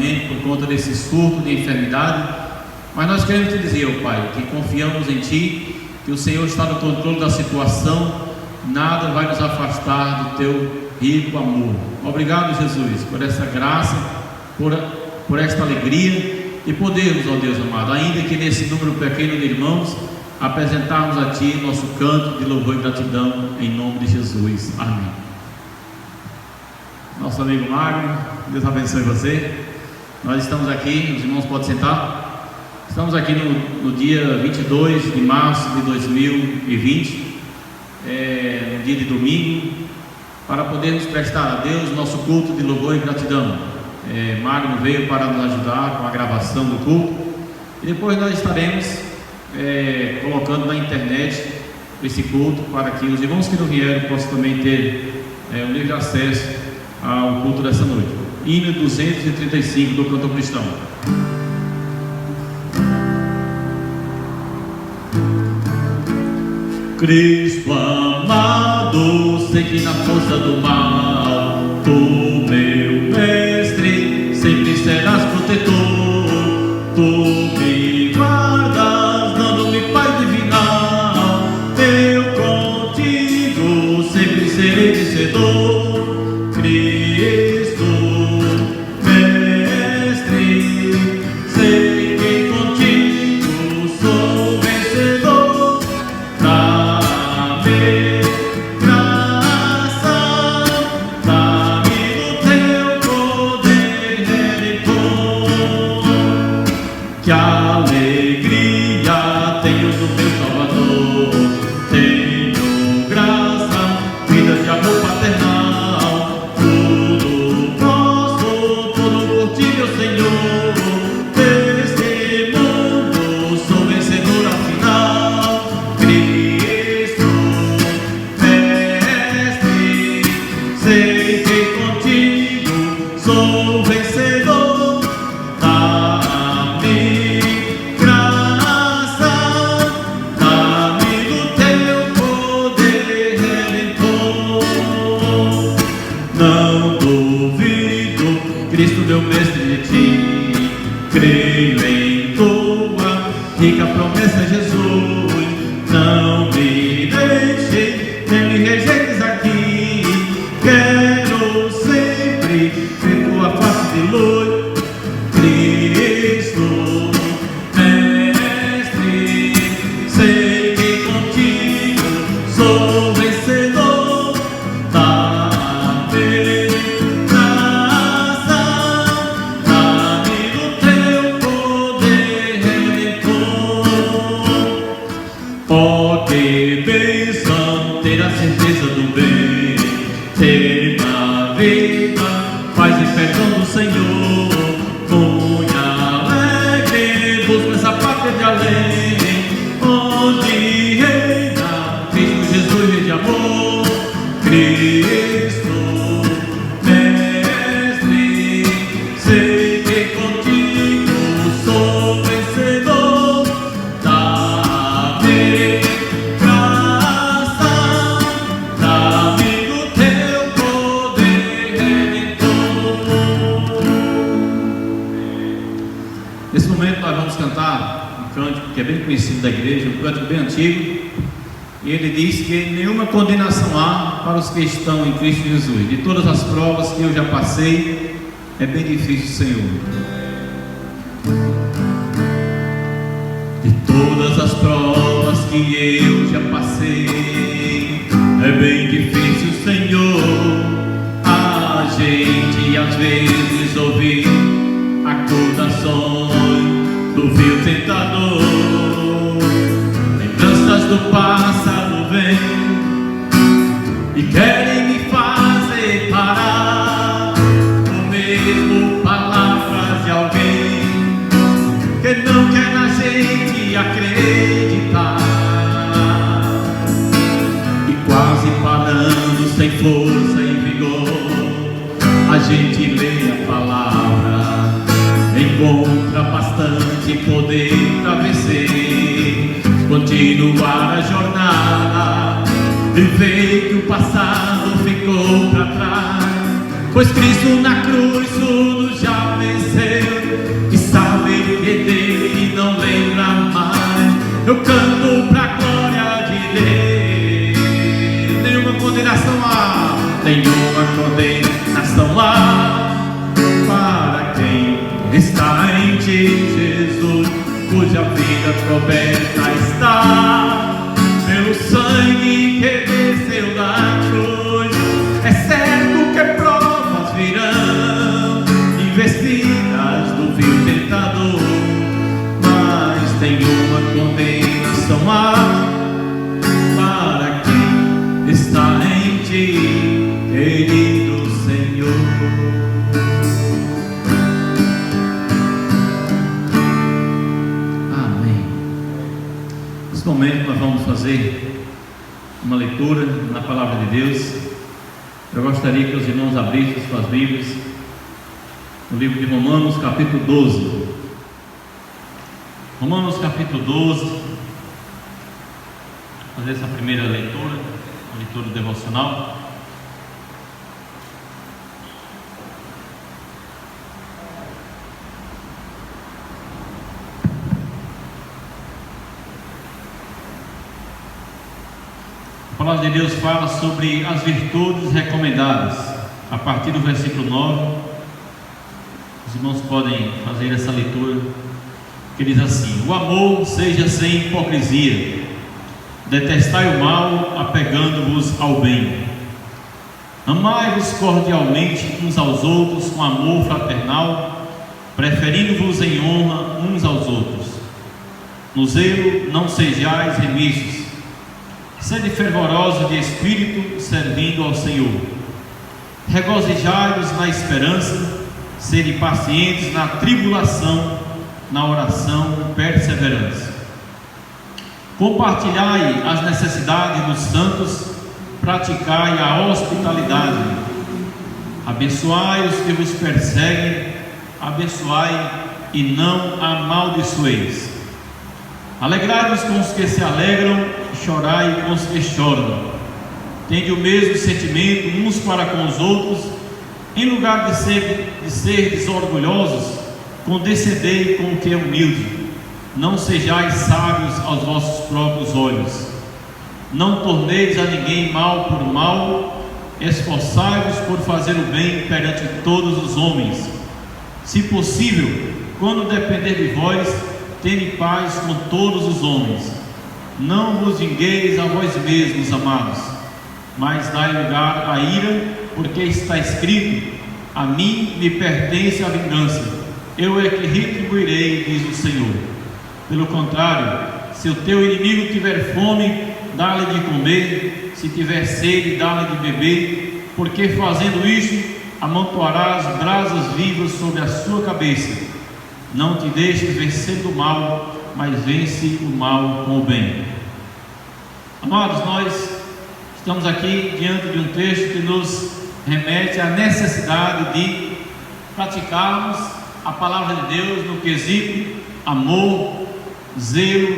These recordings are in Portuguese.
gente por conta desse surto de enfermidade, mas nós queremos te dizer, ó Pai, que confiamos em Ti, que o Senhor está no controle da situação, nada vai nos afastar do Teu rico amor. Obrigado, Jesus, por essa graça, por esta alegria e podermos, ó Deus amado, ainda que nesse número pequeno de irmãos, apresentarmos a Ti nosso canto de louvor e gratidão, em nome de Jesus. Amém. Nosso amigo Magno, Deus abençoe você. Nós estamos aqui, os irmãos podem sentar. Estamos aqui no dia 22 de março de 2020, no dia de domingo, para podermos prestar a Deus nosso culto de louvor e gratidão. Magno veio para nos ajudar com a gravação do culto, e depois nós estaremos colocando na internet esse culto, para que os irmãos que não vieram possam também ter o livre acesso ao culto dessa noite. Hino 235 do cantor cristão. Cristo amado, sei que na força do mal, Tu, meu mestre, sempre serás protetor. Tu me guardas, dando-me paz divinal. Eu contigo sempre serei vencedor. Cristo, mestre, sei que contigo sou vencedor. Dá-me graça, dá-me o Teu poder redentor. Que alegria tenho no meu Salvador, tenho graça, vida de amor paternal. Cristo, meu mestre de Ti, creio em Tua rica promessa, Jesus. Não me deixe, nem me rejeites aqui. Quero sempre ver Tua face de luz. Cristo, mestre, sei que contigo sou vencedor. Dá-me que bênção ter a certeza do bem, ter na vida paz e perdão do Senhor. Muito alegre busco essa pátria de além, onde reina Cristo Jesus, rei de amor. Cristo, mestre, sei que contigo sou vencedor. Dá-me Nesse momento nós vamos cantar um cântico que é bem conhecido da igreja, um cântico bem antigo, e ele diz que nenhuma condenação há para os que estão em Cristo Jesus. De todas as provas que eu já passei, é bem difícil, Senhor. De todas as provas que eu já passei, é bem difícil, Senhor. A gente às vezes ouve acusações do vil tentador, lembranças do passado vêm e querem me fazer parar, ou mesmo palavras de alguém que não quer na gente acreditar, e quase parando sem força e vigor, a gente lê a palavra, encontra bastante poder para vencer, continuar a jornada, viver que o passado ficou para trás, pois Cristo na cruz tudo já venceu. canto pra glória de Deus. Nenhuma condenação há, nenhuma condenação há para quem está em ti, Jesus, cuja vida coberta está pelo sangue que desceu da cruz. É certo que provas virão, investidas do vil tentador, mas tem uma condenação há para quem está em ti, querido Senhor. Amém. Nesse momento nós vamos fazer uma leitura na palavra de Deus. Eu gostaria que os irmãos abrissem suas Bíblias no livro de Romanos, capítulo 12. Romanos, capítulo 12. Vou fazer essa primeira leitura, a leitura devocional. A palavra de Deus fala sobre as virtudes recomendadas, a partir do versículo 9. Os irmãos podem fazer essa leitura, que diz assim: o amor seja sem hipocrisia, detestai o mal, apegando-vos ao bem, amai-vos cordialmente uns aos outros com amor fraternal, preferindo-vos em honra uns aos outros. No zelo não sejais remissos, sede fervorosos de espírito, servindo ao Senhor. Regozijai-vos na esperança, sede pacientes na tribulação, na oração perseverantes. Compartilhai as necessidades dos santos, praticai a hospitalidade. Abençoai os que vos perseguem, abençoai e não amaldiçoeis. Alegrai-vos com os que se alegram, chorai com os que choram. Tende o mesmo sentimento uns para com os outros. Em lugar de ser orgulhosos, condescendei com o que é humilde. Não sejais sábios aos vossos próprios olhos. Não torneis a ninguém mal por mal. Esforçai-vos por fazer o bem perante todos os homens. Se possível, quando depender de vós, tende paz com todos os homens. Não vos vingueis a vós mesmos, amados, mas dai lugar à ira, porque está escrito: a mim me pertence a vingança, eu é que retribuirei, diz o Senhor. Pelo contrário, se o teu inimigo tiver fome, dá-lhe de comer, se tiver sede, dá-lhe de beber, porque fazendo isto, amontoarás brasas vivas sobre a sua cabeça. Não te deixes vencer do mal, mas vence o mal com o bem. Amados, nós estamos aqui diante de um texto que nos remete à necessidade de praticarmos a palavra de Deus no quesito amor, zelo,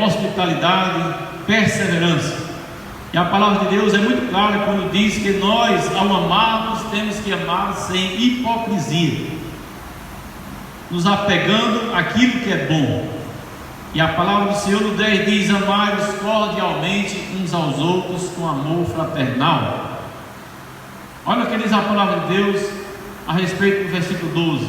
hospitalidade, perseverança. E a palavra de Deus é muito clara quando diz que nós, ao amarmos, temos que amar sem hipocrisia, nos apegando àquilo que é bom. E a palavra do Senhor no 10 diz: amai-vos cordialmente uns aos outros com amor fraternal. Olha o que diz a palavra de Deus a respeito do versículo 12: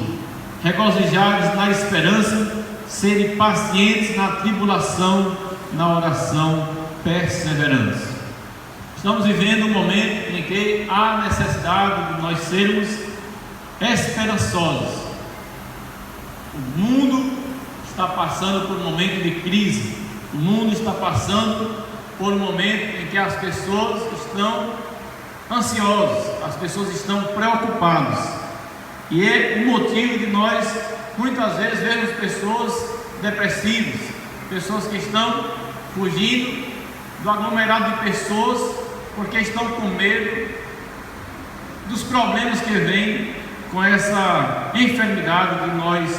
regozijai-vos na esperança, serem pacientes na tribulação, na oração perseverantes. Estamos vivendo um momento em que há necessidade de nós sermos esperançosos. O mundo está passando por um momento de crise. O mundo está passando por um momento em que as pessoas estão ansiosas, as pessoas estão preocupadas. E é o motivo de nós muitas vezes vermos pessoas depressivas, pessoas que estão fugindo do aglomerado de pessoas porque estão com medo dos problemas que vêm com essa enfermidade que nós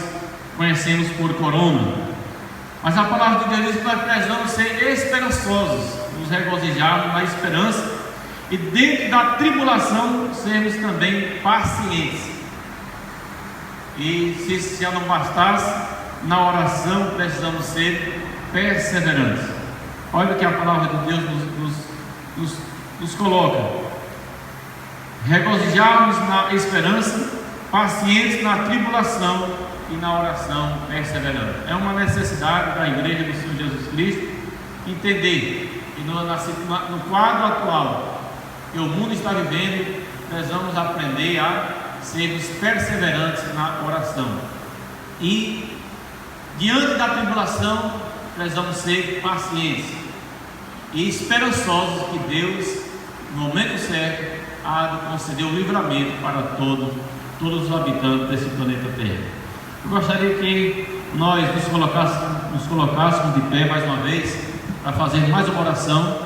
conhecemos por corona. Mas a palavra de Deus diz que nós precisamos ser esperançosos, nos regozijarmos na esperança e dentro da tribulação sermos também pacientes. E se já não bastasse, na oração precisamos ser perseverantes. Olha o que a palavra de Deus nos coloca: regozijarmos na esperança, pacientes na tribulação e na oração perseverante. É uma necessidade da igreja do Senhor Jesus Cristo entender que no quadro atual que o mundo está vivendo, nós vamos aprender a sermos perseverantes na oração, e diante da tribulação nós vamos ser pacientes e esperançosos que Deus, no momento certo, há de conceder o livramento para todos os habitantes desse planeta Terra. Eu gostaria que nós nos colocássemos de pé mais uma vez para fazer mais uma oração.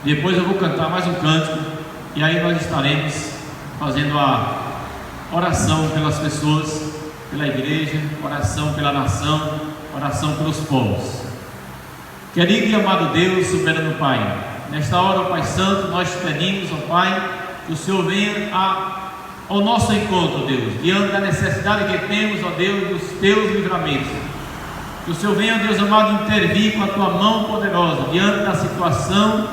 Depois eu vou cantar mais um cântico, e aí nós estaremos fazendo a oração pelas pessoas, pela igreja, oração pela nação, oração pelos povos. Querido e amado Deus, soberano Pai, nesta hora, ó Pai Santo, nós te pedimos, ó Pai, que o Senhor venha ao nosso encontro, Deus, diante da necessidade que temos, ó Deus, dos teus livramentos. Que o Senhor venha, Deus amado, intervir com a tua mão poderosa diante da situação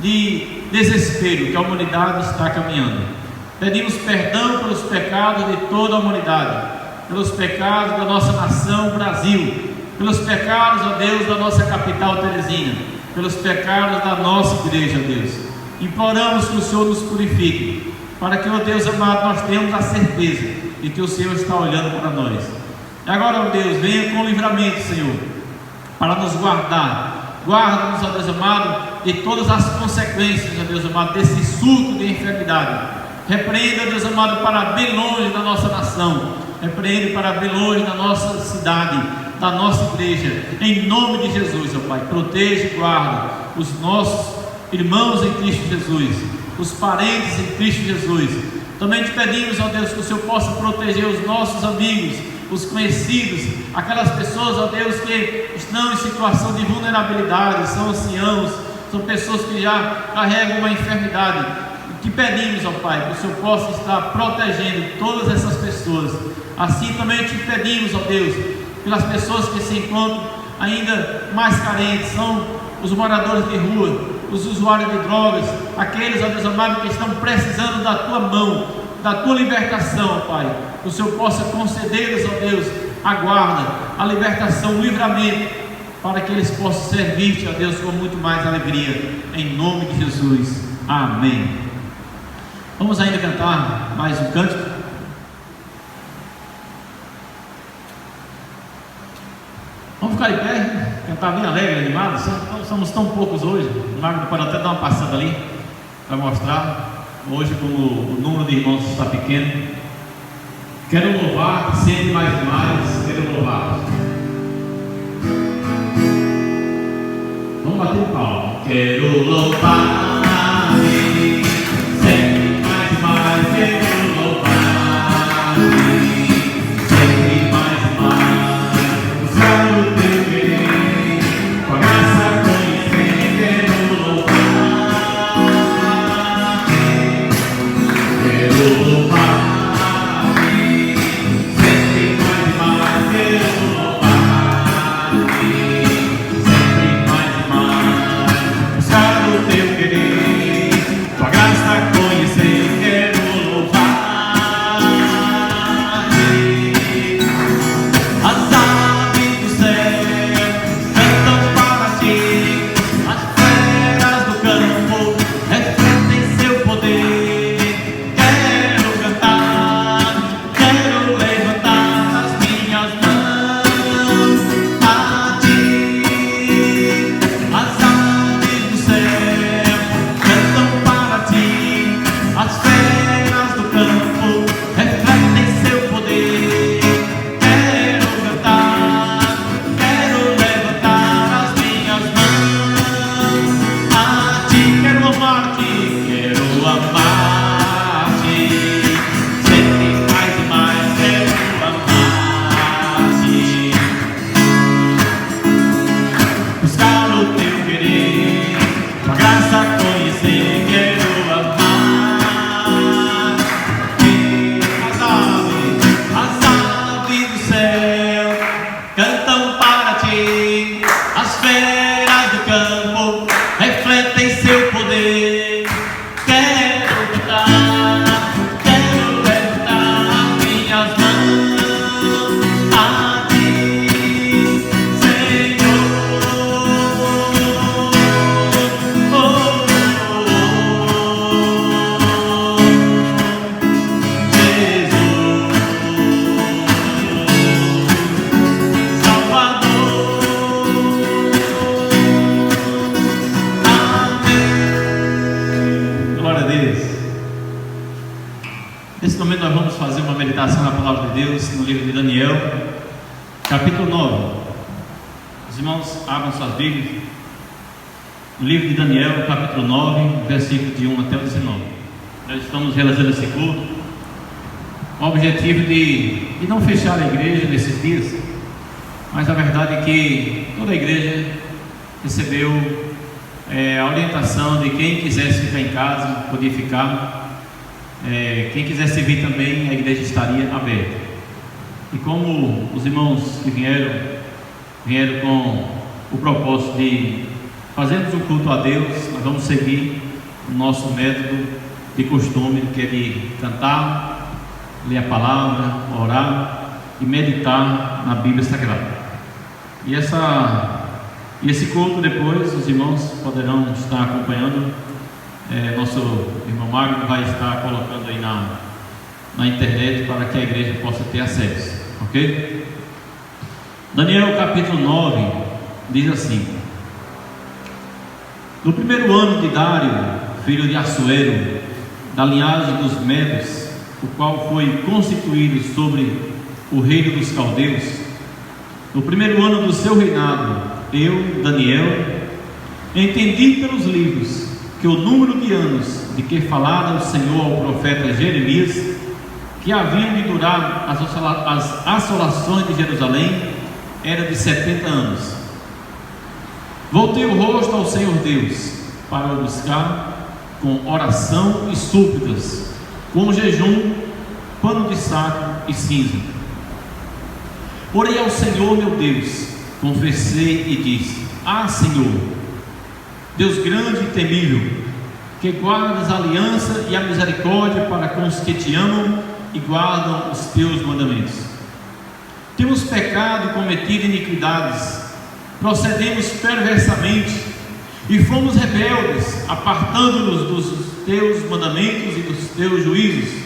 de desespero que a humanidade está caminhando. Pedimos perdão pelos pecados de toda a humanidade, pelos pecados da nossa nação Brasil, pelos pecados, ó Deus, da nossa capital Teresina, pelos pecados da nossa igreja, ó Deus. Imploramos que o Senhor nos purifique, para que, ó Deus amado, nós tenhamos a certeza de que o Senhor está olhando para nós. E agora, ó Deus, venha com livramento, Senhor, para nos guardar. Guarda-nos, ó Deus amado, de todas as consequências, ó Deus amado, desse surto de enfermidade. Repreenda, ó Deus amado, para bem longe da nossa nação. Repreende para bem longe da nossa cidade, da nossa igreja. Em nome de Jesus, ó Pai, proteja e guarda os nossos irmãos em Cristo Jesus, os parentes em Cristo Jesus. Também te pedimos, ó Deus, que o Senhor possa proteger os nossos amigos, os conhecidos, aquelas pessoas, ó Deus, que estão em situação de vulnerabilidade, são anciãos, são pessoas que já carregam uma enfermidade. Te pedimos, ó Pai, que o Senhor possa estar protegendo todas essas pessoas. Assim também te pedimos, ó Deus, pelas pessoas que se encontram ainda mais carentes, são os moradores de rua, os usuários de drogas, aqueles, ó Deus amado, que estão precisando da tua mão, da tua libertação, ó Pai. Que o Senhor possa conceder-lhes, ó Deus, a guarda, a libertação, o livramento, para que eles possam servir-te, ó Deus, com muito mais alegria, em nome de Jesus. Amém. Vamos ainda cantar mais um cântico. Vamos ficar de pé, cantar bem alegre, animado. Somos tão poucos hoje. O Magno pode até dar uma passada ali para mostrar. Hoje, como o número de irmãos está pequeno, quero louvar sempre mais e mais. Quero louvar. Vamos bater um palmo. Quero louvar. Sempre mais e mais. Quero louvar. Sempre mais e mais. Buscar o teu querer. Com a graça conhecer. Quero louvar. Quero louvar. vocês no livro de Daniel, capítulo 9. Os irmãos abram suas Bíblias no livro de Daniel, capítulo 9, versículo de 1 até o 19. Nós estamos realizando esse culto com o objetivo de não fechar a igreja nesses dias, mas a verdade é que toda a igreja recebeu a orientação de quem quisesse ficar em casa, podia ficar. Quem quisesse vir também, a igreja estaria aberta. E como os irmãos que vieram com o propósito de fazermos um culto a Deus, nós vamos seguir o nosso método de costume, que é de cantar, ler a palavra, orar e meditar na Bíblia Sagrada. E esse culto depois os irmãos poderão estar acompanhando. Nosso irmão Magno vai estar colocando aí na internet para que a igreja possa ter acesso, ok? Daniel capítulo 9 diz assim: no primeiro ano de Dário, filho de Assuero, da linhagem dos Medos, o qual foi constituído sobre o reino dos caldeus, no primeiro ano do seu reinado, eu, Daniel, entendi pelos livros que o número de anos de que falara o Senhor ao profeta Jeremias, que haviam de durar as assolações de Jerusalém, era de 70 anos. Voltei o rosto ao Senhor Deus para o buscar com oração e súplicas, com jejum, pano de saco e cinza. Orei ao Senhor meu Deus, confessei e disse: ah, Senhor, Deus grande e temível, que guardas a aliança e a misericórdia para com os que te amam e guardam os teus mandamentos. Temos pecado e cometido iniquidades, procedemos perversamente e fomos rebeldes, apartando-nos dos teus mandamentos e dos teus juízos.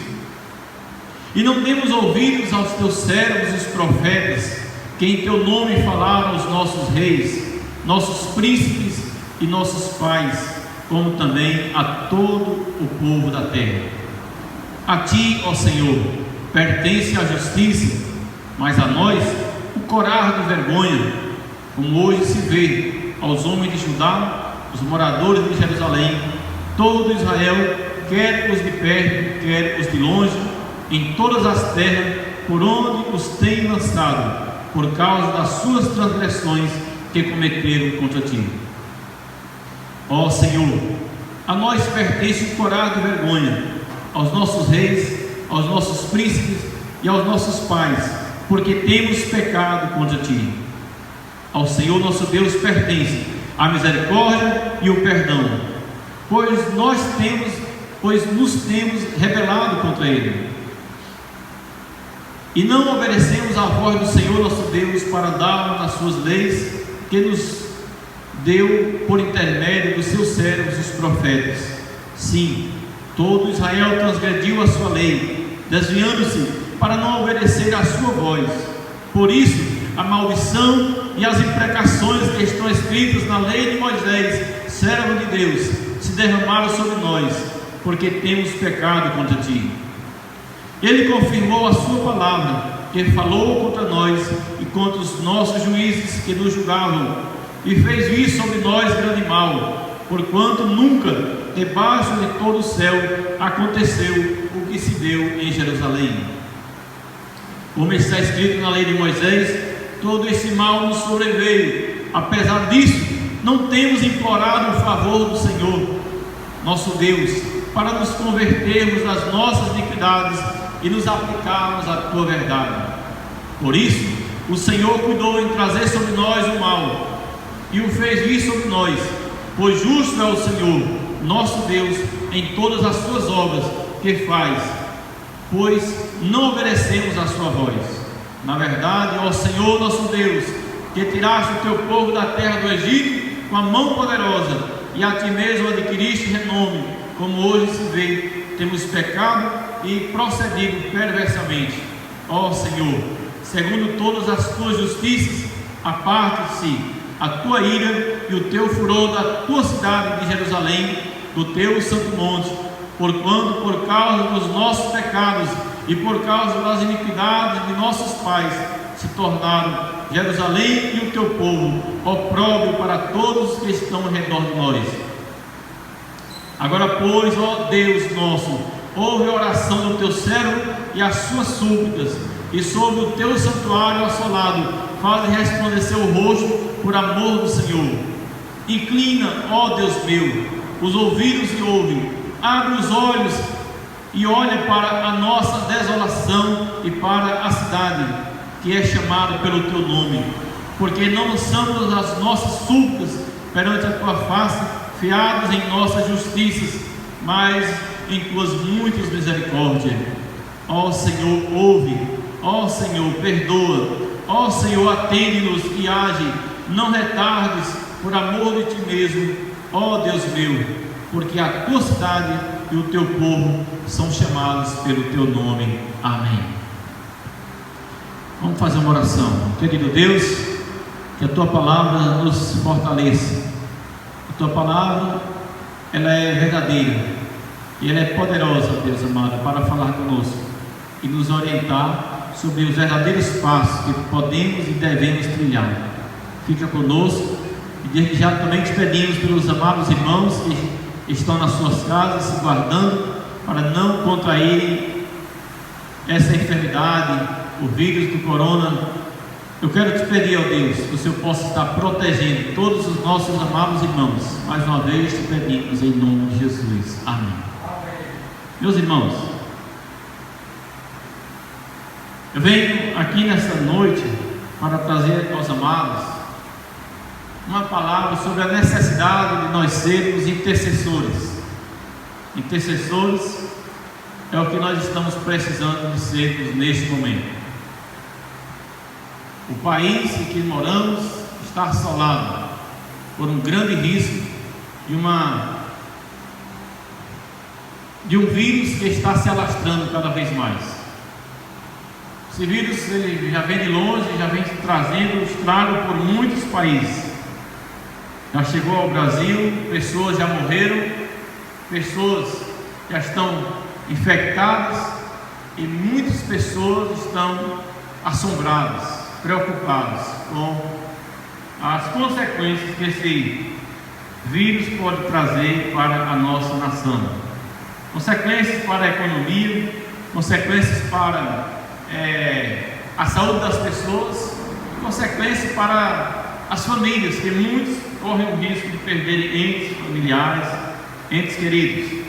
E não demos ouvidos aos teus servos, os profetas, que em teu nome falaram aos nossos reis, nossos príncipes e nossos pais, como também a todo o povo da terra. A ti, ó Senhor, pertence a justiça, mas a nós o corar de vergonha, como hoje se vê aos homens de Judá, os moradores de Jerusalém, todo Israel, quer os de perto, quer os de longe, em todas as terras por onde os tem lançado, por causa das suas transgressões que cometeram contra ti. Ó Senhor, a nós pertence o corar de vergonha, aos nossos reis, aos nossos príncipes e aos nossos pais, porque temos pecado contra ti. Ao Senhor nosso Deus pertence a misericórdia e o perdão, pois nos temos rebelado contra ele, e não obedecemos à voz do Senhor nosso Deus para andarmos nas suas leis, que nos deu por intermédio dos seus servos, os profetas. Sim, todo Israel transgrediu a sua lei, desviando-se para não obedecer à sua voz. Por isso, a maldição e as imprecações que estão escritas na lei de Moisés, servo de Deus, se derramaram sobre nós, porque temos pecado contra ti. Ele confirmou a sua palavra, que falou contra nós e contra os nossos juízes que nos julgavam, e fez vir sobre nós grande mal, porquanto nunca, debaixo de todo o céu, aconteceu o que se deu em Jerusalém. Como está escrito na lei de Moisés, todo esse mal nos sobreveio. Apesar disso, não temos implorado o favor do Senhor, nosso Deus, para nos convertermos das nossas iniquidades e nos aplicarmos à tua verdade. Por isso, o Senhor cuidou em trazer sobre nós o mal, e o fez vir sobre nós, pois justo é o Senhor, nosso Deus, em todas as suas obras que faz, pois não obedecemos à sua voz. Na verdade, ó Senhor nosso Deus, que tiraste o teu povo da terra do Egito com a mão poderosa, e a ti mesmo adquiriste renome, como hoje se vê, temos pecado e procedido perversamente. Ó Senhor, segundo todas as tuas justiças, aparte-se a tua ira e o teu furor da tua cidade de Jerusalém, do teu santo monte, porquanto por causa dos nossos pecados e por causa das iniquidades de nossos pais, se tornaram Jerusalém e o teu povo opróbrio para todos os que estão ao redor de nós. Agora, pois, ó Deus nosso, ouve a oração do teu servo e as suas súplicas, e sobre o teu santuário assolado faz resplandecer o rosto por amor do Senhor. Inclina, ó Deus meu, os ouvidos e ouve, abre os olhos e olha para a nossa desolação e para a cidade que é chamada pelo teu nome, porque não lançamos as nossas súplicas perante a tua face, fiados em nossas justiças, mas em tuas muitas misericórdias. Ó Senhor, ouve, ó Senhor, perdoa, ó Senhor, atende-nos e age, não retardes por amor de ti mesmo, ó Deus meu, porque a tua cidade e o teu povo são chamados pelo teu nome. Amém. Vamos fazer uma oração. Querido Deus, que a tua palavra nos fortaleça. A tua palavra, ela é verdadeira e ela é poderosa, Deus amado, para falar conosco e nos orientar sobre os verdadeiros passos que podemos e devemos trilhar. Fica conosco e desde já também te pedimos pelos amados irmãos que estão nas suas casas se guardando para não contraírem essa enfermidade, o vírus do corona. Eu quero te pedir, ó Deus, que o Senhor possa estar protegendo todos os nossos amados irmãos. Mais uma vez te pedimos em nome de Jesus. Amém. Meus irmãos, eu venho aqui nesta noite para trazer aos amados uma palavra sobre a necessidade de nós sermos intercessores. Intercessores é o que nós estamos precisando de sermos neste momento. O país em que moramos está assolado por um grande risco de um vírus que está se alastrando cada vez mais. Esse vírus ele já vem de longe, já vem trazendo estrago por muitos países. Já chegou ao Brasil, pessoas já morreram, pessoas já estão infectadas e muitas pessoas estão assombradas, preocupados com as consequências que esse vírus pode trazer para a nossa nação. Consequências para a economia, consequências para a saúde das pessoas, consequências para as famílias, que muitos correm o risco de perderem entes familiares, entes queridos.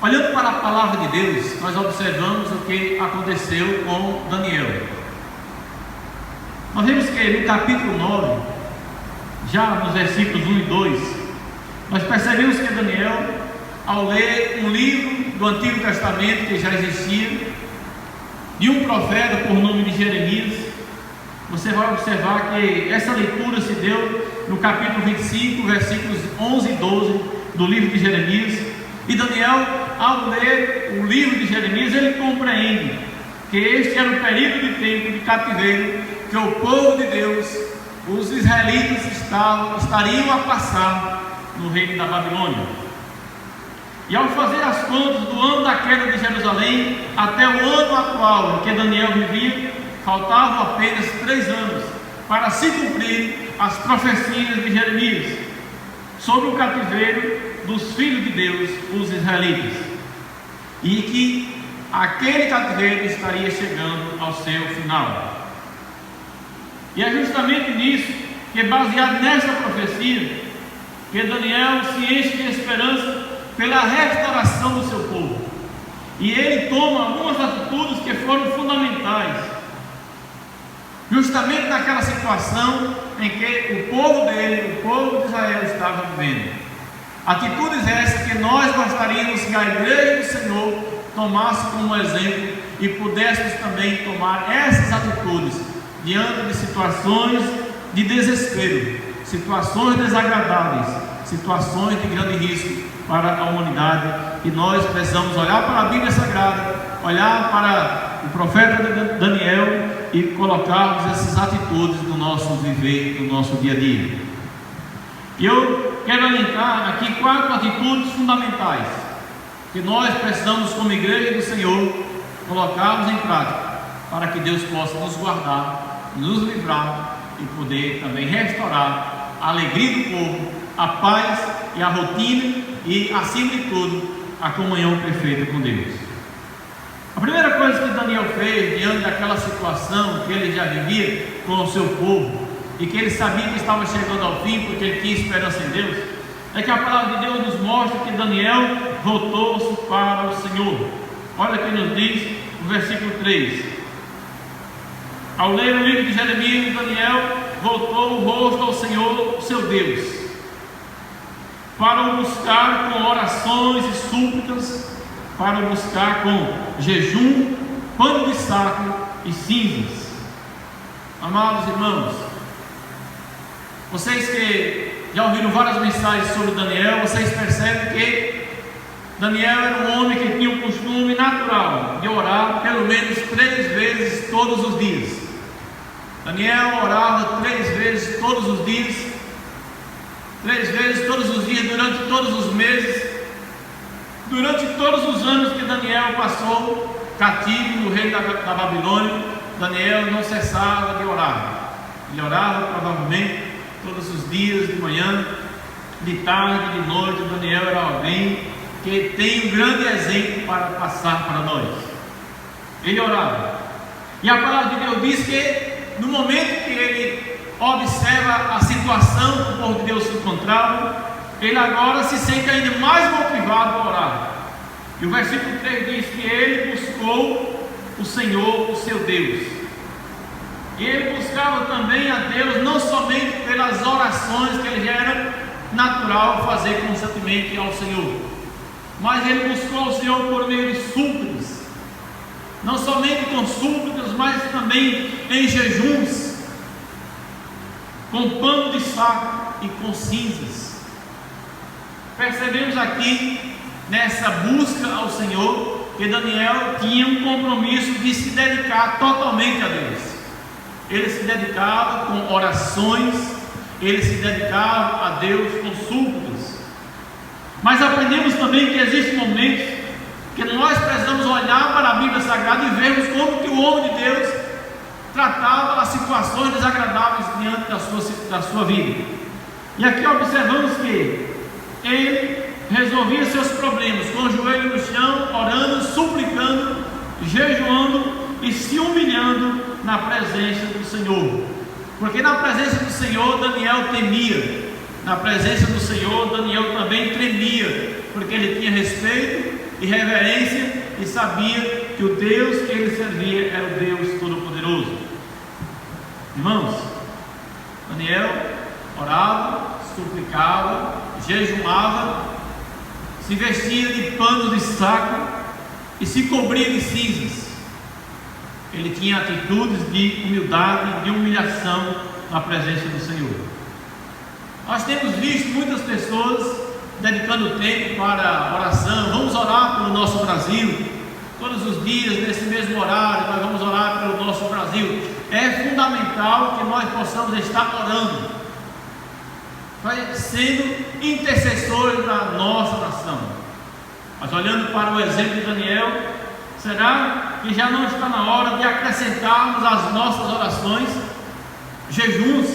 Olhando para a palavra de Deus, nós observamos o que aconteceu com Daniel. Nós vemos que no capítulo 9, já nos versículos 1 e 2, nós percebemos que Daniel, ao ler um livro do Antigo Testamento que já existia, de um profeta por nome de Jeremias, você vai observar que essa leitura se deu no capítulo 25, versículos 11 e 12 do livro de Jeremias. E Daniel, ao ler o livro de Jeremias, ele compreende que este era o período de tempo de cativeiro que o povo de Deus, os israelitas, estariam a passar no reino da Babilônia. E ao fazer as contas do ano da queda de Jerusalém até o ano atual em que Daniel vivia, faltavam apenas 3 anos para se cumprir as profecias de Jeremias sobre o cativeiro dos filhos de Deus, os israelitas, e que aquele cativeiro estaria chegando ao seu final. E é justamente nisso que, baseado nesta profecia, que Daniel se enche de esperança pela restauração do seu povo, e ele toma algumas atitudes que foram fundamentais, justamente naquela situação em que o povo dele, o povo de Israel, estava vivendo. Atitudes essas que nós gostaríamos que a igreja do Senhor tomasse como exemplo e pudéssemos também tomar essas atitudes diante de situações de desespero, situações desagradáveis, situações de grande risco para a humanidade. E nós precisamos olhar para a Bíblia Sagrada, olhar para o profeta Daniel e colocarmos essas atitudes no nosso viver, no nosso dia a dia. E eu quero elencar aqui 4 atitudes fundamentais que nós precisamos, como igreja do Senhor, colocarmos em prática, para que Deus possa nos guardar, nos livrar e poder também restaurar a alegria do povo, a paz e a rotina e, acima de tudo, a comunhão perfeita com Deus. A primeira coisa que Daniel fez diante daquela situação que ele já vivia com o seu povo e que ele sabia que estava chegando ao fim, porque ele tinha esperança em Deus, é que a palavra de Deus nos mostra que Daniel voltou-se para o Senhor. Olha o que nos diz no versículo 3: ao ler o livro de Jeremias, Daniel voltou o rosto ao Senhor, seu Deus, para o buscar com orações e súplicas, para o buscar com jejum, pano de saco e cinzas. Amados irmãos, vocês que já ouviram várias mensagens sobre Daniel, vocês percebem que Daniel era um homem que tinha um costume natural de orar pelo menos 3 vezes todos os dias. Daniel orava 3 vezes todos os dias, 3 vezes todos os dias, durante todos os meses, durante todos os anos que Daniel passou cativo no reino da Babilônia. Daniel não cessava de orar. Ele orava provavelmente todos os dias, de manhã, de tarde, de noite. Daniel era alguém que tem um grande exemplo para passar para nós. Ele orava, e a palavra de Deus diz que no momento que ele observa a situação que o povo de Deus se encontrava, ele agora se sente ainda mais motivado a orar. E o versículo 3 diz que ele buscou o Senhor, o seu Deus. E ele buscava também a Deus não somente pelas orações que ele já era natural fazer constantemente ao Senhor, mas ele buscou o Senhor por meio de súplicas, não somente com súplicas, mas também em jejuns, com pano de saco e com cinzas. Percebemos aqui nessa busca ao Senhor que Daniel tinha um compromisso de se dedicar totalmente a Deus. Ele se dedicava com orações, ele se dedicava a Deus com súplicas. Mas aprendemos também que existem momentos que nós precisamos olhar para a Bíblia Sagrada e vermos como que o homem de Deus tratava as situações desagradáveis diante da sua vida. E aqui observamos que ele resolvia seus problemas com o joelho no chão, orando, suplicando, jejuando e se humilhando na presença do Senhor. Porque na presença do Senhor Daniel temia, na presença do Senhor Daniel também tremia, porque ele tinha respeito e reverência e sabia que o Deus que ele servia era o Deus Todo-Poderoso. Irmãos, Daniel orava, suplicava, jejuava, se vestia de panos de saco e se cobria de cinzas. Ele tinha atitudes de humildade, de humilhação na presença do Senhor. Nós temos visto muitas pessoas dedicando tempo para oração. Vamos orar pelo nosso Brasil. Todos os dias, nesse mesmo horário, nós vamos orar pelo nosso Brasil. É fundamental que nós possamos estar orando, sendo intercessores da nossa nação. Mas olhando para o exemplo de Daniel, será que já não está na hora de acrescentarmos às nossas orações jejuns,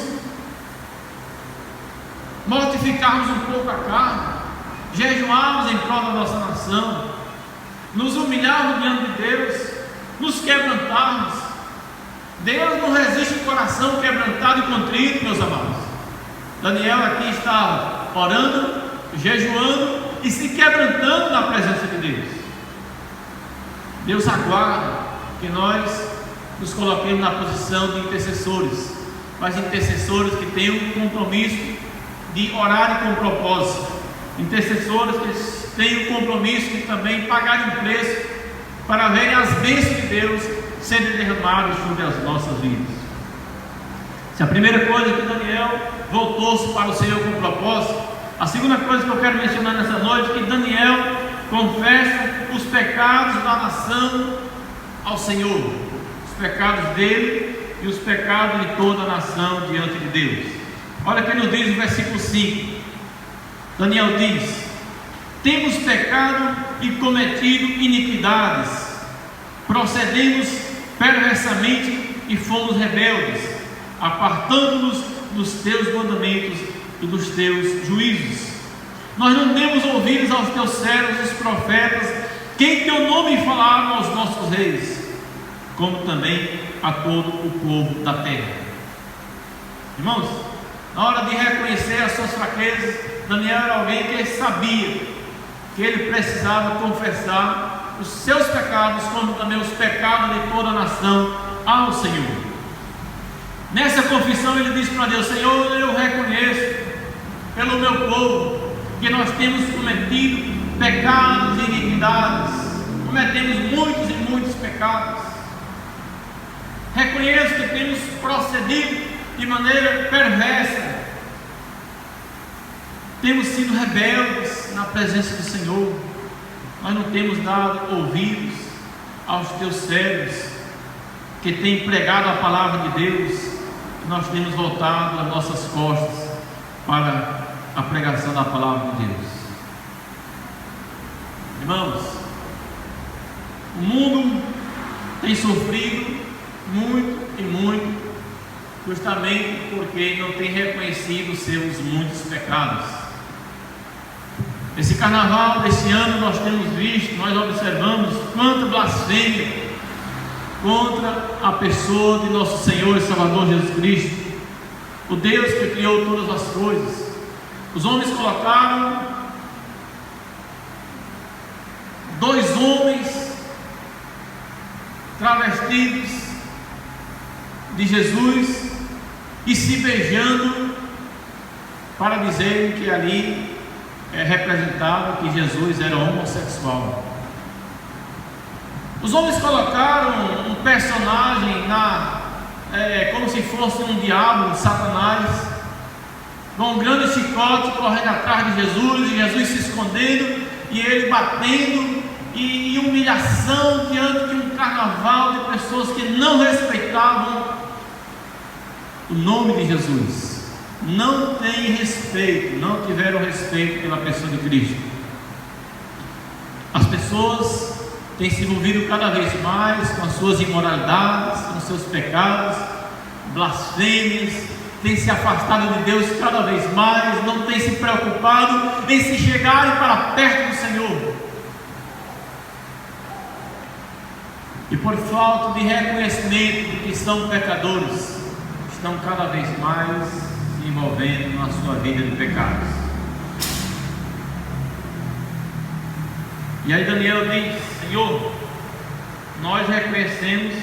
mortificarmos um pouco a carne, jejuarmos em prol da nossa nação, nos humilharmos diante de Deus, nos quebrantarmos? Deus não resiste um coração quebrantado e contrito, meus amados. Daniel aqui estava orando, jejuando e se quebrantando na presença de Deus. Deus aguarda que nós nos coloquemos na posição de intercessores, mas intercessores que tenham um compromisso de orar com propósito, intercessores que tenham um compromisso de também pagarem um preço para verem as bênçãos de Deus sendo derramadas sobre as nossas vidas. Se a primeira coisa é que Daniel voltou-se para o Senhor com propósito, a segunda coisa que eu quero mencionar nessa noite é que Daniel confessa os pecados da nação ao Senhor, os pecados dele e os pecados de toda a nação diante de Deus. Olha o que nos diz o versículo 5. Daniel diz: temos pecado e cometido iniquidades, procedemos perversamente e fomos rebeldes, apartando-nos dos teus mandamentos e dos teus juízos. Nós não demos ouvidos aos teus servos, os profetas, que em teu nome falaram aos nossos reis, como também a todo o povo da terra. Irmãos, na hora de reconhecer as suas fraquezas, Daniel era alguém que sabia que ele precisava confessar os seus pecados, como também os pecados de toda a nação, ao Senhor. Nessa confissão ele diz para Deus: Senhor, eu reconheço pelo meu povo que nós temos cometido pecados e iniquidades, cometemos muitos e muitos pecados. Reconheço que temos procedido de maneira perversa, temos sido rebeldes na presença do Senhor, nós não temos dado ouvidos aos teus servos que têm pregado a palavra de Deus, nós temos voltado as nossas costas para a pregação da palavra de Deus. Irmãos, o mundo tem sofrido muito e muito, justamente porque não tem reconhecido os seus muitos pecados. Esse carnaval desse ano nós temos visto, nós observamos quanta blasfêmia contra a pessoa de nosso Senhor e Salvador Jesus Cristo, o Deus que criou todas as coisas. Os homens colocaram dois homens travestidos de Jesus e se beijando, para dizer que ali representava que Jesus era homossexual. Os homens colocaram um personagem como se fosse um diabo, um Satanás, com um grande chicote correndo atrás de Jesus, e Jesus se escondendo, e ele batendo, e humilhação diante de um carnaval de pessoas que não respeitavam o nome de Jesus, não têm respeito, não tiveram respeito pela pessoa de Cristo. As pessoas têm se envolvido cada vez mais com as suas imoralidades, com os seus pecados, blasfêmias, têm se afastado de Deus cada vez mais, não têm se preocupado em se chegarem para perto do Senhor, e por falta de reconhecimento de que são pecadores, estão cada vez mais se envolvendo na sua vida de pecados. E aí Daniel diz: Senhor, nós reconhecemos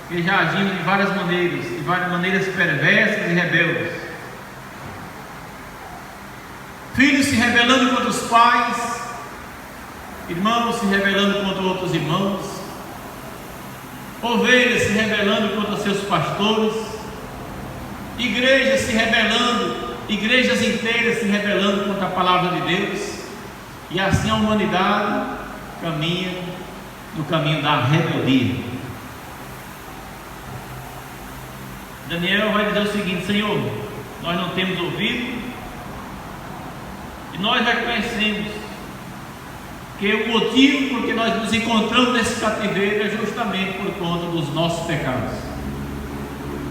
que já agimos de várias maneiras perversas e rebeldes. Filhos se rebelando contra os pais, irmãos se rebelando contra outros irmãos, ovelhas se rebelando contra seus pastores, igrejas se rebelando, igrejas inteiras se rebelando contra a palavra de Deus, e assim a humanidade caminha no caminho da rebeldia. Daniel vai dizer o seguinte: Senhor, nós não temos ouvido, e nós reconhecemos que o motivo por que nós nos encontramos nesse cativeiro é justamente por conta dos nossos pecados.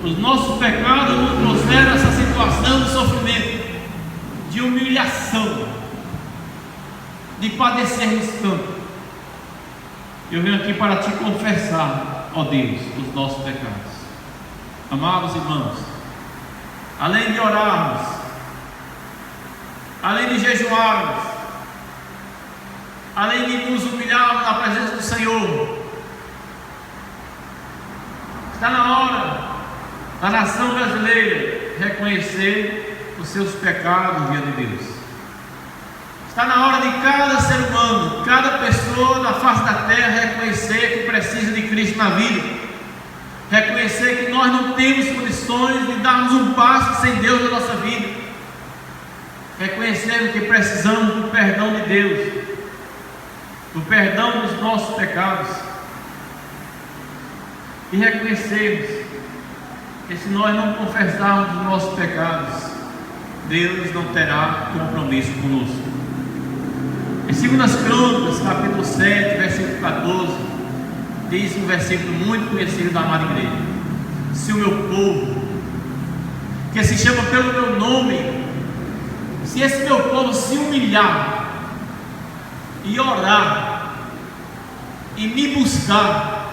Os nossos pecados nos trouxeram essa situação de sofrimento, de humilhação, de padecermos tanto. Eu venho aqui para te confessar, ó Deus, os nossos pecados. Amados irmãos, além de orarmos, além de jejuarmos, além de nos humilharmos na presença do Senhor, está na hora da nação brasileira reconhecer os seus pecados diante de Deus. Está na hora de cada ser humano, cada pessoa da face da terra reconhecer que precisa de Cristo na vida, reconhecer que nós não temos condições de darmos um passo sem Deus na nossa vida, reconhecendo que precisamos do perdão de Deus, do perdão dos nossos pecados, e reconhecermos que se nós não confessarmos os nossos pecados, Deus não terá compromisso conosco. Em 2 Segundas Crônicas, capítulo 7, versículo 14, diz um versículo muito conhecido da amada igreja: se o meu povo, que se chama pelo meu nome, se esse meu povo se humilhar e orar e me buscar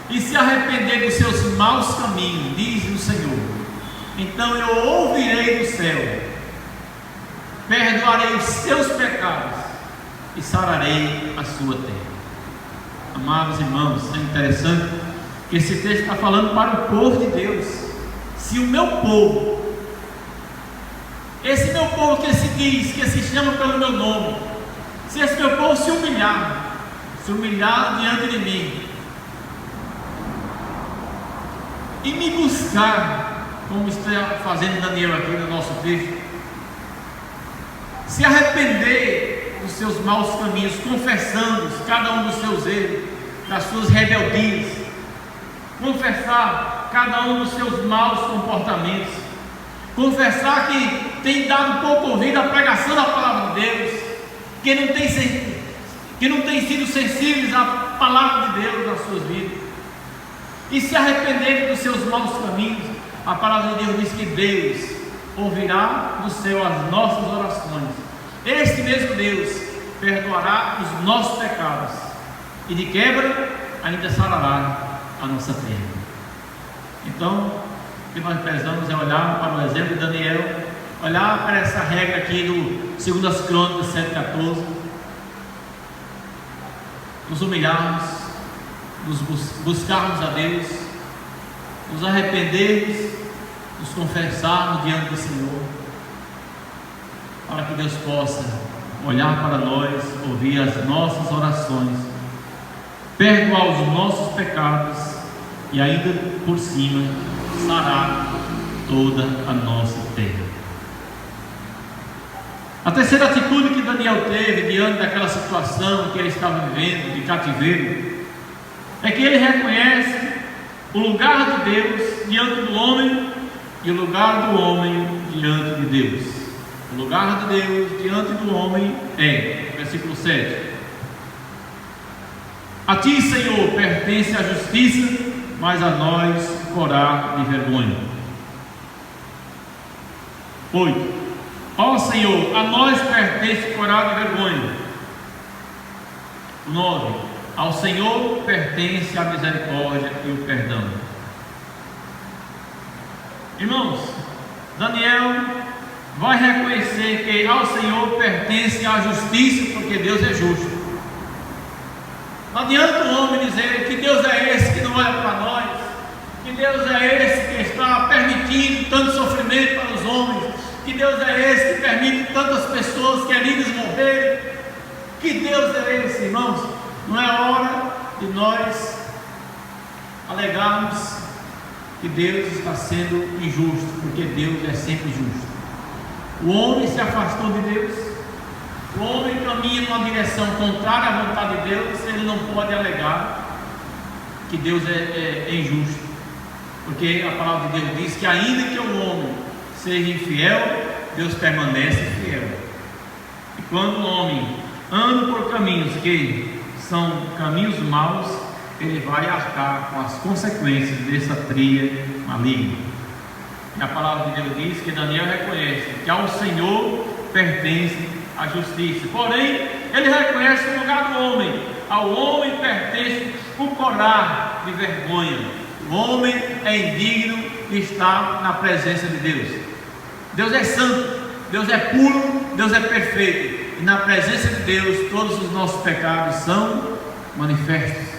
e se arrepender dos seus maus caminhos, diz o Senhor, então eu ouvirei do céu, perdoarei os seus pecados e sararei a sua terra. Amados irmãos, é interessante que esse texto está falando para o povo de Deus. Se o meu povo, esse meu povo que se diz, que se chama pelo meu nome, se esse meu povo se humilhar diante de mim e me buscar, como está fazendo Daniel aqui no nosso texto, se arrepender dos seus maus caminhos, confessando cada um dos seus erros, das suas rebeldias, confessar cada um dos seus maus comportamentos, confessar que tem dado pouco ouvido à pregação da palavra de Deus, que não tem sido sensíveis à palavra de Deus nas suas vidas, e se arrependerem dos seus maus caminhos, a palavra de Deus diz que Deus ouvirá do céu as nossas orações. Este mesmo Deus perdoará os nossos pecados e de quebra ainda sarará a nossa terra. Então, o que nós precisamos é olhar para o exemplo de Daniel, olhar para essa regra aqui do 2 Crônicas 7,14, nos humilharmos, nos buscarmos a Deus, nos arrependermos, nos confessarmos diante do Senhor, para que Deus possa olhar para nós, ouvir as nossas orações, perdoar os nossos pecados e ainda por cima sarar toda a nossa terra. A terceira atitude que Daniel teve diante daquela situação que ele estava vivendo de cativeiro é que ele reconhece o lugar de Deus diante do homem e o lugar do homem diante de Deus. O lugar de Deus diante do homem é, versículo 7: a ti, Senhor, pertence a justiça, mas a nós corá de vergonha. 8: ó Senhor, a nós pertence corá de vergonha. 9: ao Senhor pertence a misericórdia e o perdão. Irmãos, Daniel vai reconhecer que ao Senhor pertence a justiça, porque Deus é justo. Não adianta o homem dizer que Deus é esse que não olha para nós, que Deus é esse que está permitindo tanto sofrimento para os homens, que Deus é esse que permite tantas pessoas queridas morrerem. Que Deus é esse, irmãos? Não é hora de nós alegarmos que Deus está sendo injusto, porque Deus é sempre justo. O homem se afastou de Deus, o homem caminha numa direção contrária à vontade de Deus, ele não pode alegar que Deus é injusto, porque a palavra de Deus diz que ainda que o homem seja infiel, Deus permanece fiel. E quando o homem anda por caminhos que são caminhos maus, ele vai arcar com as consequências dessa trilha maligna. E a palavra de Deus diz que Daniel reconhece que ao Senhor pertence a justiça, porém ele reconhece o lugar do homem. Ao homem pertence o corar de vergonha. O homem é indigno de estar na presença de Deus. Deus é santo, Deus é puro, Deus é perfeito, e na presença de Deus todos os nossos pecados são manifestos.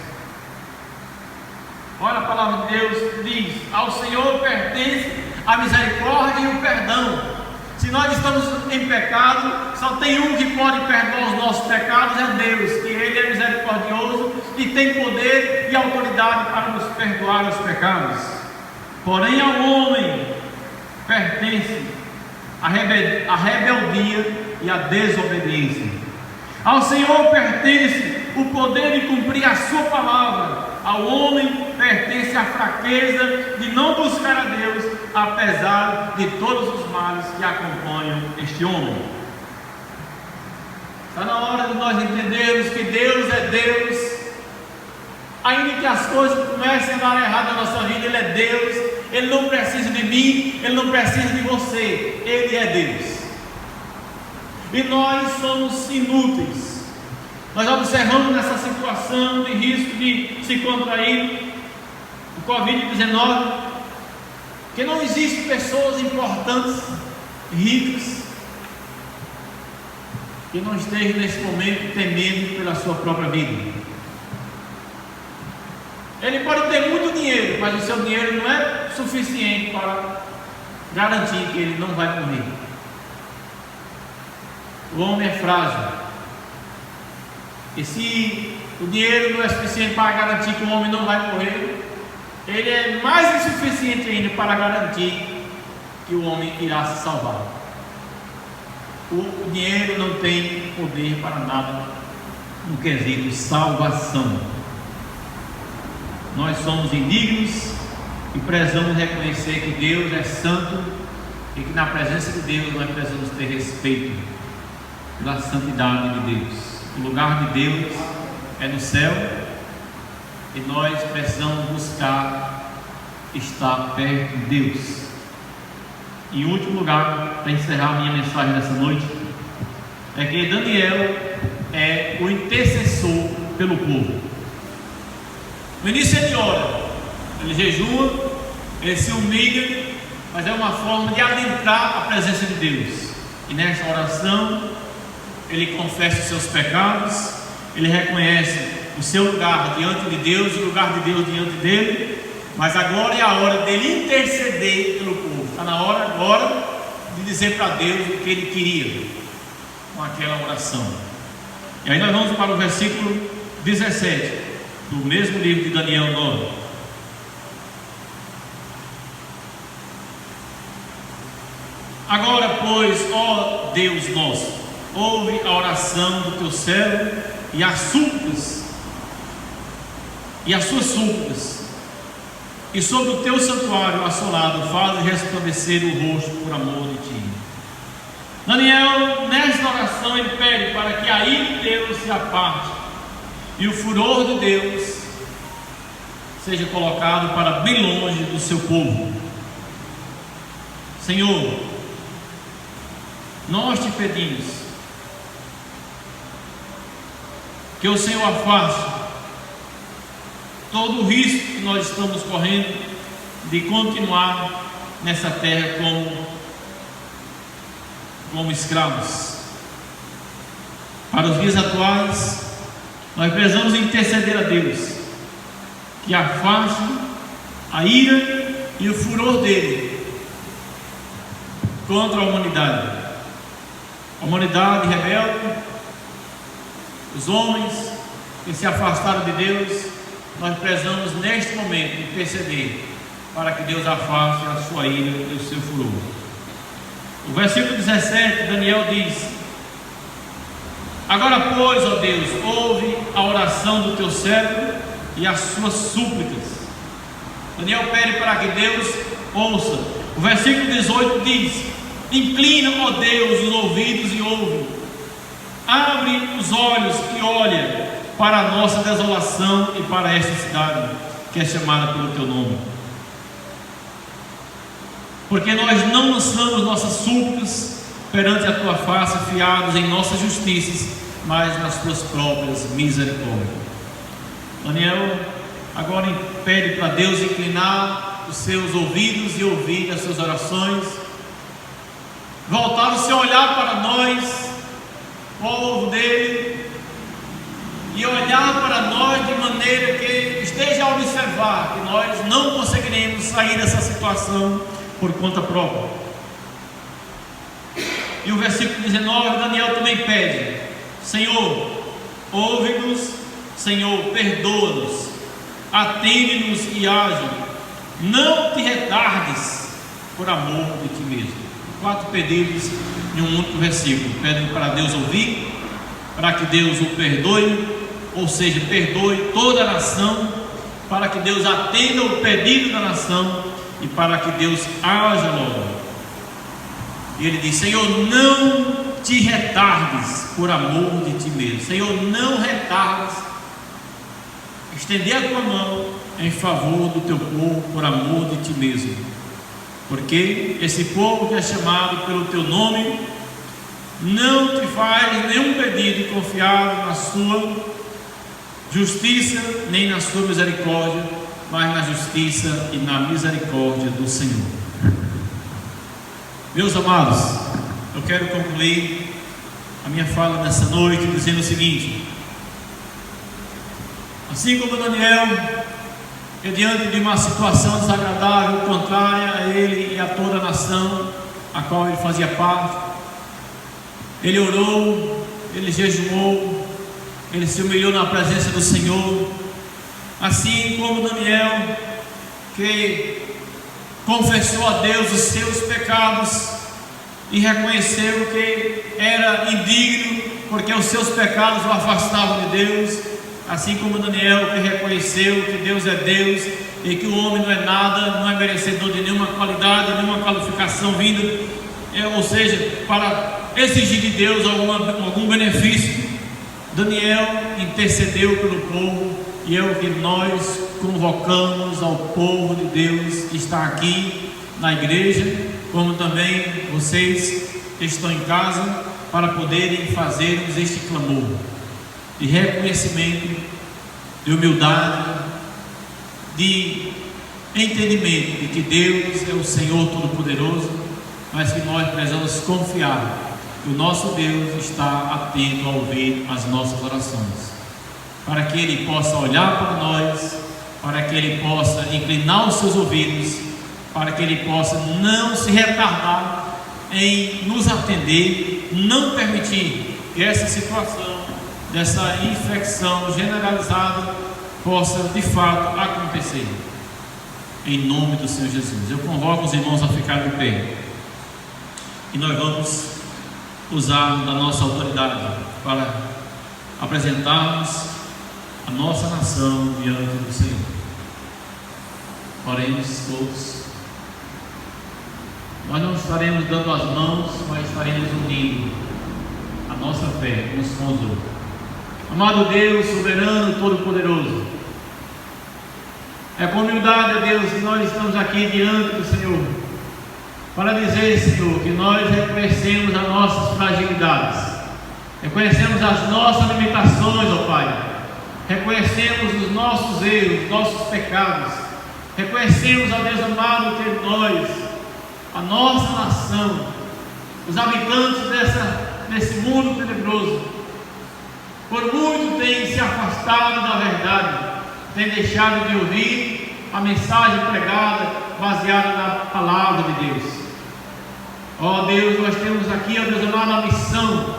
Olha, a palavra de Deus diz: ao Senhor pertence a misericórdia e o perdão. Se nós estamos em pecado, só tem um que pode perdoar os nossos pecados, é Deus, que Ele é misericordioso e tem poder e autoridade para nos perdoar os pecados. Porém ao homem pertence a rebeldia e a desobediência. Ao Senhor pertence o poder de cumprir a sua palavra. Ao homem pertence a fraqueza de não buscar a Deus, apesar de todos os males que acompanham este homem. Está na hora de nós entendermos que Deus é Deus. Ainda que as coisas comecem a dar errado na nossa vida, Ele é Deus. Ele não precisa de mim, Ele não precisa de você. Ele é Deus. E nós somos inúteis. Nós observamos nessa situação de risco de se contrair o Covid-19, que não existem pessoas importantes, ricas, que não estejam nesse momento temendo pela sua própria vida. Ele pode ter muito dinheiro, mas o seu dinheiro não é suficiente para garantir que ele não vai morrer. O homem é frágil. E se o dinheiro não é suficiente para garantir que o homem não vai morrer, ele é mais insuficiente ainda para garantir que o homem irá se salvar. O dinheiro não tem poder para nada no quesito salvação. Nós somos indignos e precisamos reconhecer que Deus é santo e que na presença de Deus nós precisamos ter respeito pela santidade de Deus. O lugar de Deus é no céu e nós precisamos buscar estar perto de Deus. Em último lugar, para encerrar minha mensagem dessa noite, é que Daniel é o intercessor pelo povo. No início ele ora, ele jejua, ele se humilha, mas é uma forma de adentrar a presença de Deus. E nesta oração ele confessa os seus pecados, ele reconhece o seu lugar diante de Deus, o lugar de Deus diante dele. Mas agora é a hora dele interceder pelo povo. Está na hora agora de dizer para Deus o que ele queria com aquela oração. E aí nós vamos para o versículo 17 do mesmo livro de Daniel 9. Agora, pois, ó Deus nosso, ouve a oração do teu servo e as súplicas, e as suas súplicas, e sobre o teu santuário assolado faz resplandecer o rosto por amor de ti. Daniel, nesta oração, ele pede para que a ira de Deus se aparte e o furor de Deus seja colocado para bem longe do seu povo. Senhor, nós te pedimos que o Senhor afaste todo o risco que nós estamos correndo de continuar nessa terra como escravos. Para os dias atuais, nós precisamos interceder a Deus que afaste a ira e o furor dele contra a humanidade. A humanidade rebelde, os homens que se afastaram de Deus, nós precisamos neste momento interceder para que Deus afaste a sua ira e o seu furor. O versículo 17, Daniel diz: agora, pois, ó Deus, ouve a oração do teu servo e as suas súplicas. Daniel pede para que Deus ouça. O versículo 18 diz: inclina, ó Deus, os ouvidos e ouve, abre os olhos e olha para a nossa desolação e para esta cidade que é chamada pelo teu nome. Porque nós não lançamos nossas súplicas perante a tua face, fiados em nossas justiças, mas nas tuas próprias misericórdias. Daniel agora pede para Deus inclinar os seus ouvidos e ouvir as suas orações, voltar o seu olhar para nós, povo dele, e olhar para nós de maneira que esteja a observar que nós não conseguiremos sair dessa situação por conta própria. E o versículo 19, Daniel também pede: Senhor, ouve-nos, Senhor, perdoa-nos, atende-nos e age, não te retardes por amor de ti mesmo. 4 pedidos em um único versículo. Pedem para Deus ouvir, para que Deus o perdoe, ou seja, perdoe toda a nação, para que Deus atenda o pedido da nação e para que Deus haja logo. E ele diz: Senhor, não te retardes por amor de ti mesmo. Senhor, não retardes estender a tua mão em favor do teu povo por amor de ti mesmo, porque esse povo que é chamado pelo teu nome não te faz nenhum pedido confiado na sua justiça nem na sua misericórdia, mas na justiça e na misericórdia do Senhor. Meus amados, eu quero concluir a minha fala nessa noite dizendo o seguinte: assim como Daniel, que diante de uma situação desagradável, contrária a ele e a toda a nação a qual ele fazia parte, ele orou, ele jejuou, ele se humilhou na presença do Senhor. Assim como Daniel, que confessou a Deus os seus pecados e reconheceu que era indigno, porque os seus pecados o afastavam de Deus. Assim como Daniel, que reconheceu que Deus é Deus e que o homem não é nada, não é merecedor de nenhuma qualidade, nenhuma qualificação vinda, ou seja, para exigir de Deus algum benefício, Daniel intercedeu pelo povo, e é o que nós convocamos ao povo de Deus que está aqui na igreja, como também vocês que estão em casa, para poderem fazermos este clamor de reconhecimento, de humildade, de entendimento de que Deus é o Senhor Todo-Poderoso, mas que nós precisamos confiar que o nosso Deus está atento a ouvir as nossas orações, para que Ele possa olhar para nós, para que Ele possa inclinar os seus ouvidos, para que Ele possa não se retardar em nos atender, não permitir que essa situação, dessa infecção generalizada, possa de fato acontecer, em nome do Senhor Jesus. Eu convoco os irmãos a ficar de pé, e nós vamos usar da nossa autoridade para apresentarmos a nossa nação diante do Senhor. Oremos todos. Nós não estaremos dando as mãos, mas estaremos unindo a nossa fé uns com os outros. Amado Deus, soberano, todo-poderoso, é com humildade, Deus, que nós estamos aqui diante do Senhor, para dizer, Senhor, que nós reconhecemos as nossas fragilidades, reconhecemos as nossas limitações, ó Pai, reconhecemos os nossos erros, nossos pecados, reconhecemos, ó Deus amado, que nós, a nossa nação, os habitantes desse mundo tenebroso, por muito tem se afastado da verdade, tem deixado de ouvir a mensagem pregada, baseada na palavra de Deus. Ó Deus, nós temos aqui, ó Deus amado, a missão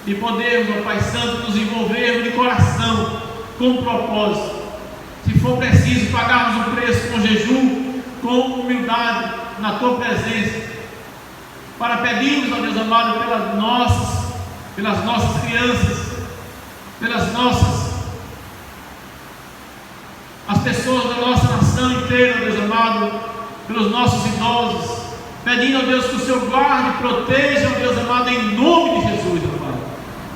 de podermos, ó Pai Santo, nos envolvermos de coração, com propósito. Se for preciso, pagarmos o preço com jejum, com humildade, na Tua presença, para pedirmos, ó Deus amado, pelas nossas crianças, pelas as pessoas da nossa nação inteira, Deus amado, pelos nossos idosos, pedindo, ó Deus, que o Senhor guarde e proteja, ó Deus amado, em nome de Jesus, ó Pai.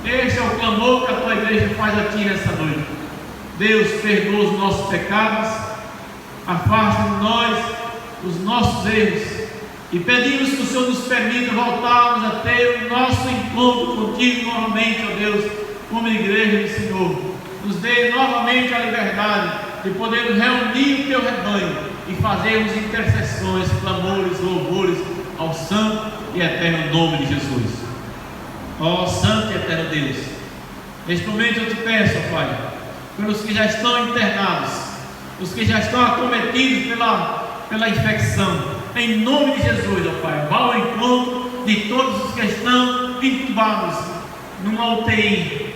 Este é o clamor que a Tua igreja faz aqui nessa noite. Deus, perdoa os nossos pecados, afasta de nós os nossos erros, e pedimos que o Senhor nos permita voltarmos a ter o nosso encontro contigo novamente, ó Deus, como igreja do Senhor. Nos dê novamente a liberdade de podermos reunir o Teu rebanho e fazermos intercessões, clamores, louvores ao santo e eterno nome de Jesus. Ó santo e eterno Deus, neste momento eu te peço, ó Pai, pelos que já estão internados, os que já estão acometidos pela infecção, em nome de Jesus, ó Pai, vá ao encontro de todos os que estão intubados numa UTI.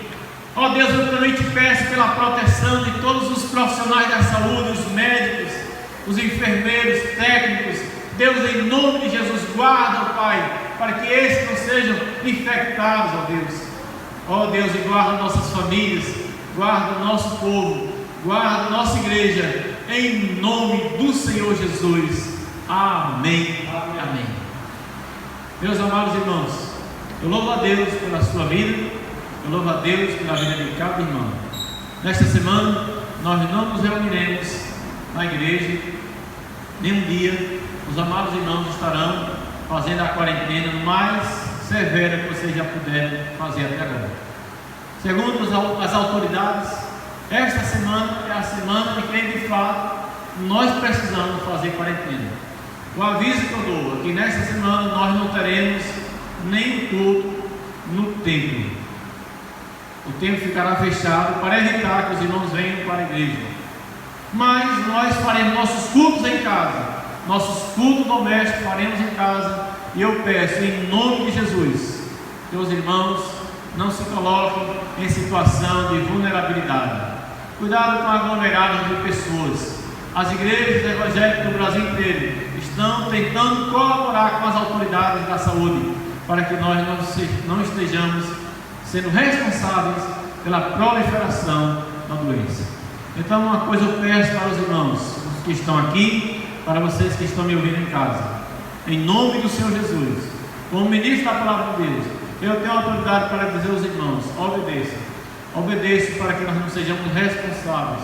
Ó Deus, eu também te peço pela proteção de todos os profissionais da saúde, os médicos, os enfermeiros, técnicos. Deus, em nome de Jesus, guarda, ó Pai, para que esses não sejam infectados, ó Deus. Ó Deus, e guarda nossas famílias, guarda o nosso povo, guarda a nossa igreja, em nome do Senhor Jesus. Amém. Amém. Meus amados irmãos, Eu louvo a Deus pela sua vida, eu louvo a Deus pela vida de cada irmão. Nesta semana, nós não nos reuniremos na igreja, nenhum dia. Os amados irmãos estarão fazendo a quarentena mais severa que vocês já puderam fazer até agora. Segundo as autoridades, esta semana é a semana em que de fato nós precisamos fazer quarentena. O aviso que eu dou é que nesta semana nós não teremos nem culto no templo. O templo ficará fechado para evitar que os irmãos venham para a igreja. Mas nós faremos nossos cultos em casa, nossos cultos domésticos faremos em casa. E eu peço em nome de Jesus que os irmãos não se coloquem em situação de vulnerabilidade. Cuidado com aglomerados de pessoas. As igrejas evangélicas do Brasil inteiro estão tentando colaborar com as autoridades da saúde para que nós não estejamos sendo responsáveis pela proliferação da doença. Então, uma coisa eu peço para os irmãos que estão aqui, para vocês que estão me ouvindo em casa, em nome do Senhor Jesus, como ministro da palavra de Deus, eu tenho autoridade para dizer aos irmãos: obedeçam para que nós não sejamos responsáveis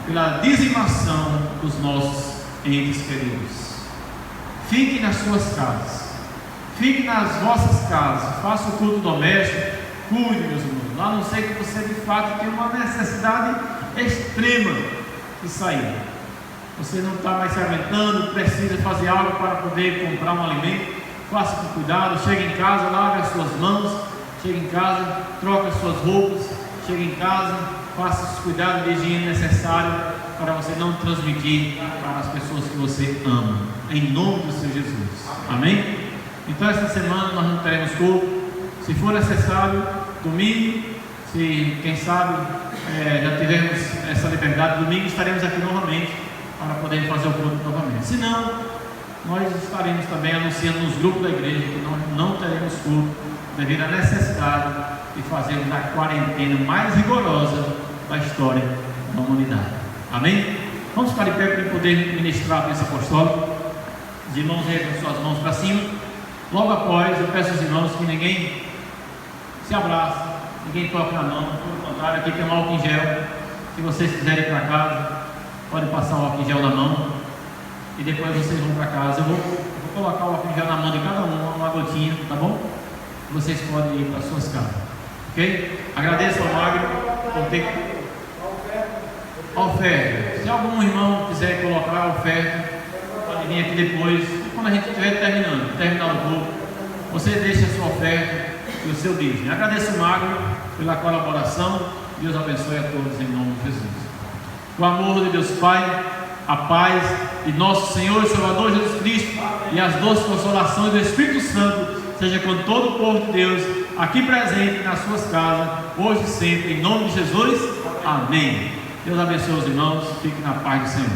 pela dizimação dos nossos entes queridos. Fiquem nas suas casas, fiquem nas vossas casas, façam o culto doméstico, cuide, meus irmãos, a não ser que você de fato tenha uma necessidade extrema de sair. Você não está mais se aguentando, precisa fazer algo para poder comprar um alimento, faça com cuidado, chegue em casa, lave as suas mãos, chegue em casa, troque as suas roupas, chegue em casa, faça os cuidados de higiene necessários para você não transmitir para as pessoas que você ama, em nome do Senhor Jesus, amém? Então esta semana nós não teremos culto, se for necessário, domingo, se quem sabe já tivermos essa liberdade, domingo estaremos aqui novamente para poder fazer o culto novamente. Se não, nós estaremos também anunciando nos grupos da igreja que nós não teremos culto devido à necessidade de fazermos a quarentena mais rigorosa da história da humanidade. Amém? Vamos ficar de pé para poder ministrar a bênção apostólica. Os irmãos erguem suas mãos para cima. Logo após, eu peço aos irmãos que ninguém se abrace, ninguém toque na mão. Pelo contrário, aqui tem um álcool em gel. Se vocês quiserem ir para casa, pode passar o álcool em gel na mão e depois vocês vão para casa. Eu vou colocar o álcool em gel na mão de cada um, uma gotinha, tá bom? Vocês podem ir para suas casas, ok? Agradeço ao Magno por ter oferta. Se algum irmão quiser colocar a oferta, pode vir aqui depois, quando a gente estiver terminar o culto, você deixa a sua oferta e o seu dízimo. Agradeço o Magno pela colaboração. Deus abençoe a todos em nome de Jesus. O amor de Deus Pai, a paz de nosso Senhor e Salvador Jesus Cristo e as doces consolações do Espírito Santo seja com todo o povo de Deus aqui presente nas suas casas, hoje e sempre, em nome de Jesus, amém. Deus abençoe os irmãos, fiquem na paz do Senhor.